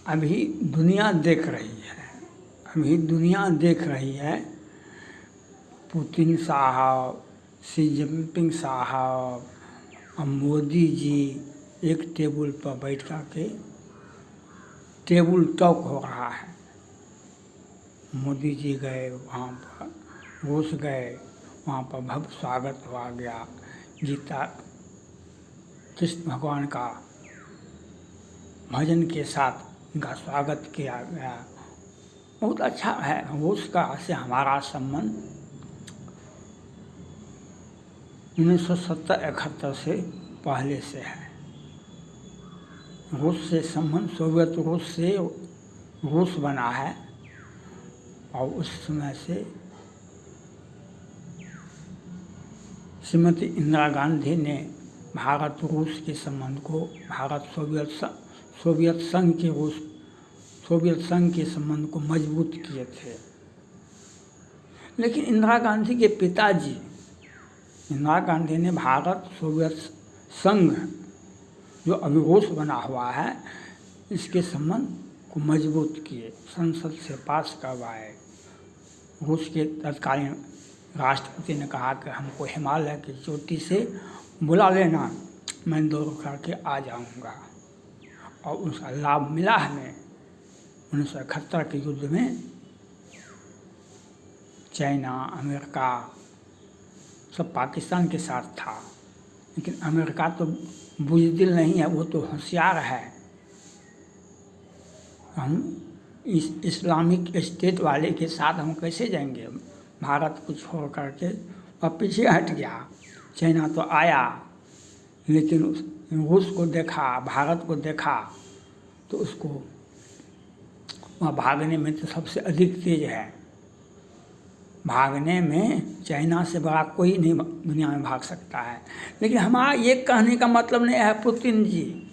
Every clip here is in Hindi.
अभी दुनिया देख रही है, अभी दुनिया देख रही है पुतिन साहब, शी जिनपिंग साहब और मोदी जी एक टेबल पर बैठ कर के टेबल टॉक हो रहा है। मोदी जी गए वहाँ पर, रूस गए, वहाँ पर भव्य स्वागत हुआ गया। गीता कृष्ण भगवान का भजन के साथ उनका स्वागत किया गया। बहुत अच्छा है। रूस का से हमारा संबंध 1970-71 से पहले से है। रूस से संबंध सोवियत रूस से रूस बना है और उस समय से श्रीमती इंदिरा गांधी ने भारत रूस के संबंध को सोवियत संघ के संबंध को मजबूत किए थे। लेकिन इंदिरा गांधी के पिताजी इंदिरा गांधी ने भारत सोवियत संघ जो अभी रूस बना हुआ है इसके संबंध को मजबूत किए, संसद से पास करवाए। रूस के तत्कालीन राष्ट्रपति ने कहा कि हमको हिमालय की चोटी से बुला लेना, मैं दौड़ करके आ जाऊंगा। और उसका लाभ मिला हमें। 1971 के युद्ध में चाइना, अमेरिका सब पाकिस्तान के साथ था, लेकिन अमेरिका तो बुज़दिल नहीं है, वो तो होशियार है। हम इस इस्लामिक स्टेट वाले के साथ हम कैसे जाएंगे? भारत को छोड़ करके और पीछे हट गया। चाइना तो आया, लेकिन रूस को देखा, भारत को देखा तो उसको वहाँ भागने में तो सबसे अधिक तेज है। भागने में चाइना से बड़ा कोई नहीं दुनिया में भाग सकता है। लेकिन हमारा ये कहने का मतलब नहीं है पुतिन जी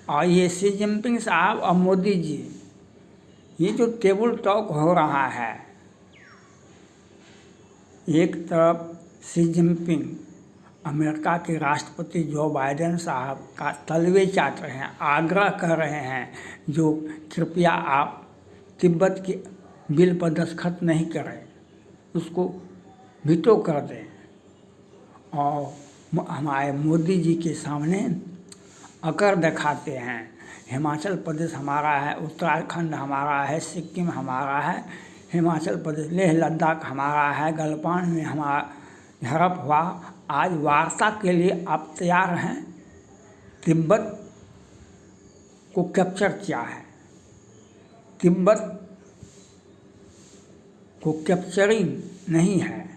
और ये शी जिनपिंग साहब और मोदी जी, ये जो टेबल टॉक हो रहा है, एक तरफ शी जिनपिंग अमेरिका के राष्ट्रपति जो बाइडेन साहब का तलवे चाट रहे हैं, आग्रह कर रहे हैं जो कृपया आप तिब्बत के बिल पर दस्तखत नहीं करें, उसको वीटो कर दें। और हमारे मोदी जी के सामने अकड़ दिखाते हैं। हिमाचल प्रदेश हमारा है, उत्तराखंड हमारा है, सिक्किम हमारा है, हिमाचल प्रदेश, लेह लद्दाख हमारा है, गलवान में हमारा झड़प हुआ। आज वार्ता के लिए आप तैयार हैं? तिब्बत को कैप्चर किया है, तिब्बत को कैप्चरिंग नहीं है।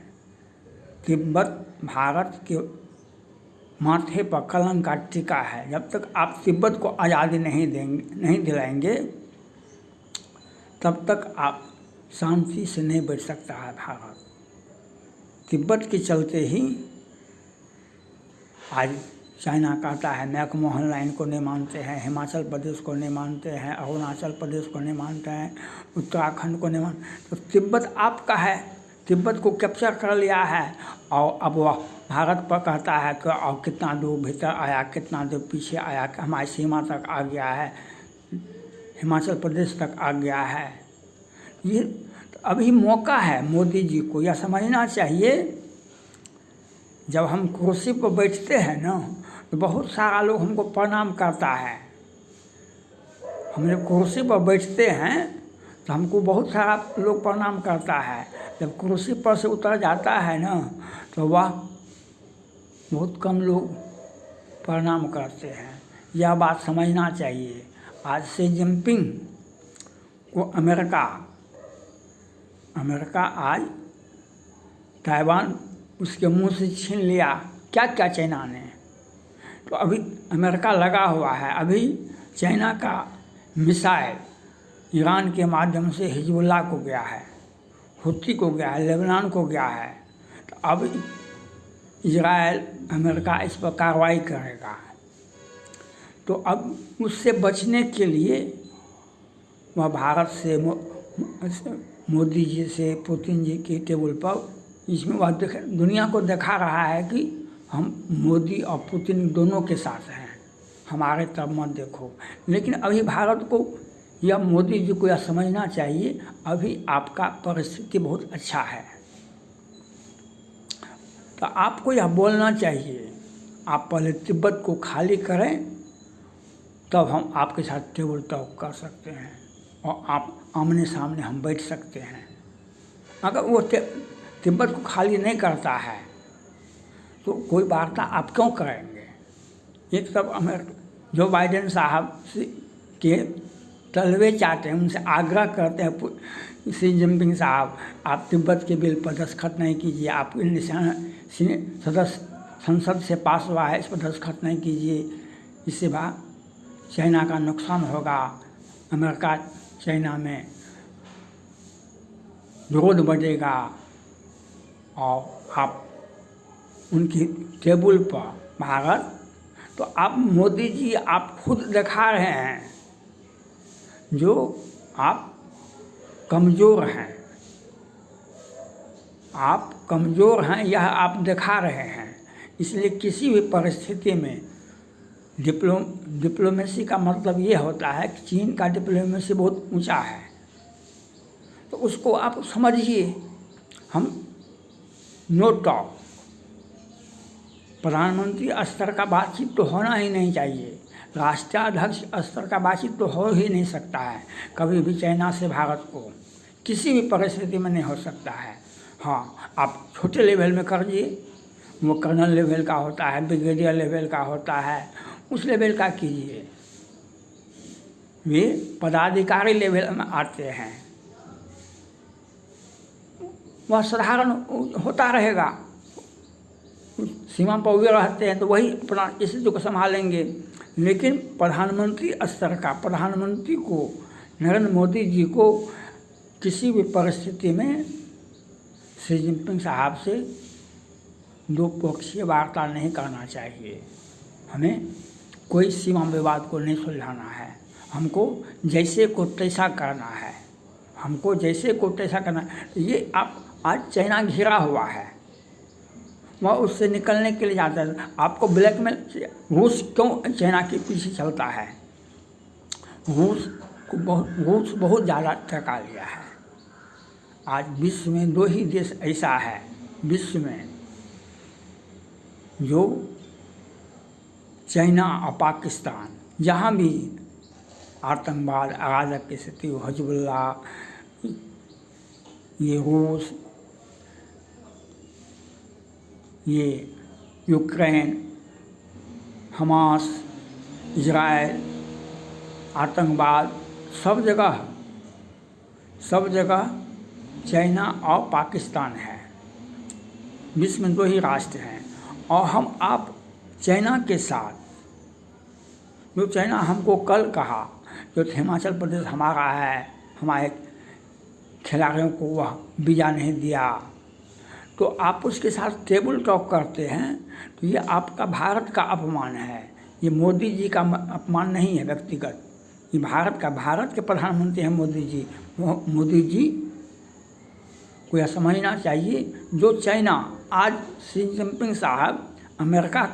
तिब्बत भारत के माथे पर कलंक का टीका है। जब तक आप तिब्बत को आज़ादी नहीं दिलाएंगे, तब तक आप शांति से नहीं बैठ सकता है भारत। तिब्बत के चलते ही आज चाइना कहता है मैकमोहन लाइन को नहीं मानते हैं, हिमाचल प्रदेश को नहीं मानते हैं, अरुणाचल प्रदेश को नहीं मानते हैं, उत्तराखंड को नहीं मानते। तो तिब्बत आपका है, तिब्बत को कैप्चर कर लिया है और अब वह भारत पर कहता है कि और कितना दूर भीतर आया, कितना दूर पीछे आया, हमारी सीमा तक आ गया है, हिमाचल प्रदेश तक आ गया है। ये अभी मौका है मोदी जी को यह समझना चाहिए। जब हम कुर्सी पर बैठते हैं ना, तो बहुत सारा लोग हमको प्रणाम करता है। हम जब कुर्सी पर बैठते हैं तो हमको बहुत सारा लोग प्रणाम करता है। जब कुर्सी पर से उतर जाता है ना, तो वह बहुत कम लोग प्रणाम करते हैं। यह बात समझना चाहिए। आज शी जिनपिंग को अमेरिका आज ताइवान उसके मुंह से छीन लिया। क्या क्या चाइना ने, तो अभी अमेरिका लगा हुआ है। अभी चाइना का मिसाइल ईरान के माध्यम से हिजबुल्लाह को गया है, हुती को गया है, लेबनान को गया है। तो अब इजराइल, अमेरिका इस पर कार्रवाई करेगा। तो अब उससे बचने के लिए वह भारत से मोदी जी से, पुतिन जी के टेबल पर इसमें वह दुनिया को दिखा रहा है कि हम मोदी और पुतिन दोनों के साथ हैं, हमारे तरफ मत देखो। लेकिन अभी भारत को यह मोदी जी को यह समझना चाहिए अभी आपका परिस्थिति बहुत अच्छा है, तो आपको यह बोलना चाहिए आप पहले तिब्बत को खाली करें, तब हम आपके साथ टेबल टॉक कर सकते हैं और आप आमने सामने हम बैठ सकते हैं। अगर वो तिब्बत को खाली नहीं करता है तो कोई वार्ता आप क्यों करेंगे? एक तरफ जो बाइडेन साहब के तलवे चाहते हैं, उनसे आग्रह करते हैं शी जिनपिंग साहब, आप तिब्बत के बिल पर दस्तखत नहीं कीजिए, आप सदस्य संसद से पास हुआ है, इस पर दस्तखत नहीं कीजिए, इससे चाइना का नुकसान होगा, अमेरिका चाइना में विरोध बढ़ेगा और आप उनकी टेबल पर भारत, तो आप मोदी जी आप खुद दिखा रहे हैं जो आप कमज़ोर हैं, आप कमज़ोर हैं यह आप दिखा रहे हैं। इसलिए किसी भी परिस्थिति में डिप्लोमेसी का मतलब ये होता है कि चीन का डिप्लोमेसी बहुत ऊंचा है, तो उसको आप समझिए। हम नो टॉक, प्रधानमंत्री स्तर का बातचीत तो होना ही नहीं चाहिए, राष्ट्राध्यक्ष स्तर का बातचीत तो हो ही नहीं सकता है कभी भी चाइना से भारत को, किसी भी परिस्थिति में नहीं हो सकता है। हाँ, आप छोटे लेवल में करिए, वो कर्नल लेवल का होता है, ब्रिगेडियर लेवल का होता है, उस लेवल का कीजिए। वे पदाधिकारी लेवल में आते हैं, वह साधारण होता रहेगा, सीमा पर वे रहते हैं तो वही अपना स्थिति को संभालेंगे। लेकिन प्रधानमंत्री स्तर का, प्रधानमंत्री को, नरेंद्र मोदी जी को किसी भी परिस्थिति में शी जिनपिंग साहब से दो पक्षीय वार्ता नहीं करना चाहिए। हमें कोई सीमा विवाद को नहीं सुलझाना है, हमको जैसे को तैसा करना है, हमको जैसे को तैसा करना है। ये आप आज चाइना घिरा हुआ है, वह उससे निकलने के लिए जाता है। आपको ब्लैकमेल, रूस क्यों चाइना के पीछे चलता है? रूस बहुत ज़्यादा टका लिया है। आज विश्व में दो ही देश ऐसा है विश्व में जो चाइना और पाकिस्तान, जहाँ भी आतंकवाद, अराजक की स्थिति, हिजबुल्लाह, ये रूस, ये यूक्रेन, हमास, इजराइल, आतंकवाद, सब जगह चाइना और पाकिस्तान है। विश्व में दो ही राष्ट्र हैं और हम आप चाइना के साथ, जो चाइना हमको कल कहा जो हिमाचल प्रदेश हमारा है, हमारे खिलाड़ियों को वह वीज़ा नहीं दिया, तो आप उसके साथ टेबल टॉक करते हैं, तो ये आपका भारत का अपमान है। ये मोदी जी का अपमान नहीं है व्यक्तिगत, ये भारत के प्रधानमंत्री हैं मोदी जी। मोदी जी को यह समझना चाहिए, जो चाइना आज शी जिनपिंग साहब अमेरिका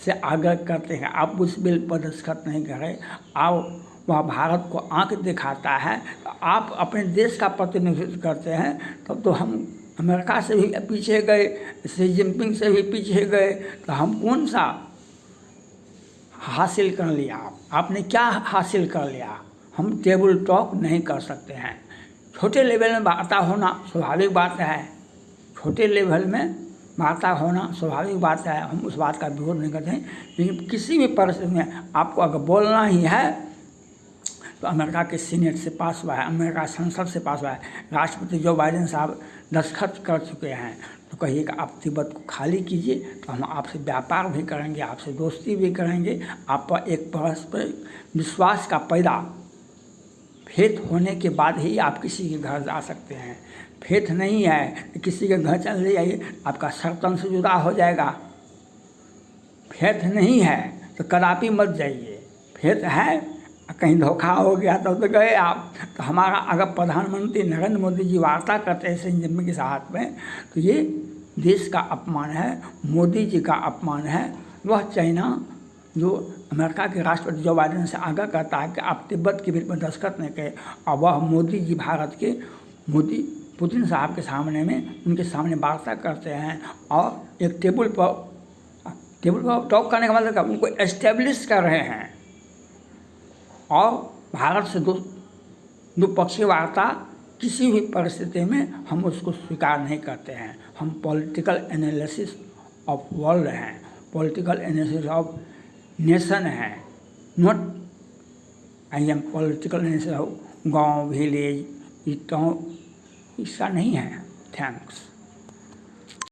से आग्रह करते हैं आप उस बिल पर दस्तखत नहीं करें, आप वह भारत को आंख दिखाता है, तो आप अपने देश का प्रतिनिधित्व करते हैं, तब तो हम अमेरिका से भी पीछे गए, शी जिनपिंग से भी पीछे गए, तो हम कौन सा हासिल कर लिया? आपने क्या हासिल कर लिया? हम टेबल टॉक नहीं कर सकते हैं। छोटे लेवल में वार्ता होना स्वाभाविक बात है, छोटे लेवल में वार्ता होना स्वाभाविक बात है, हम उस बात का विरोध नहीं करते हैं। लेकिन किसी भी परिस्थिति में आपको अगर बोलना ही है तो अमेरिका के सीनेट से पास हुआ है, अमेरिका संसद से पास हुआ है, राष्ट्रपति जो बाइडेन साहब दस्तखत कर चुके हैं, तो कहिए कि आप तिब्बत को खाली कीजिए, तो हम आपसे व्यापार भी करेंगे, आपसे दोस्ती भी करेंगे, आप पर एक परस्पर विश्वास का पैदा, फेथ होने के बाद ही आप किसी के घर जा सकते हैं। फेथ नहीं है कि किसी के घर चले जाइए, आपका सर्तन से जुदा हो जाएगा। फेथ नहीं है तो कदापि मत जाइए, फेथ है कहीं धोखा हो गया तो गए आप। तो हमारा अगर प्रधानमंत्री नरेंद्र मोदी जी वार्ता करते हैं शी जिनपिंग के साथ में, तो ये देश का अपमान है, मोदी जी का अपमान है। वह चाइना जो अमेरिका के राष्ट्रपति जो बाइडेन से आग्रह करता है कि आप तिब्बत के बिल पर दस्तखत नहीं करें, और वह मोदी जी भारत के मोदी पुतिन साहब के सामने में उनके सामने वार्ता करते हैं और एक टेबल पर टॉक करने का मतलब क्या, उनको एस्टेब्लिश कर रहे हैं। और भारत से द्विपक्षीय वार्ता किसी भी परिस्थिति में हम उसको स्वीकार नहीं करते हैं। हम पॉलिटिकल एनालिसिस ऑफ वर्ल्ड हैं, पॉलिटिकल एनालिसिस ऑफ नेशन है, not I am political analysis of गांव विलेज, टाउन, ऐसा नहीं है। थैंक्स।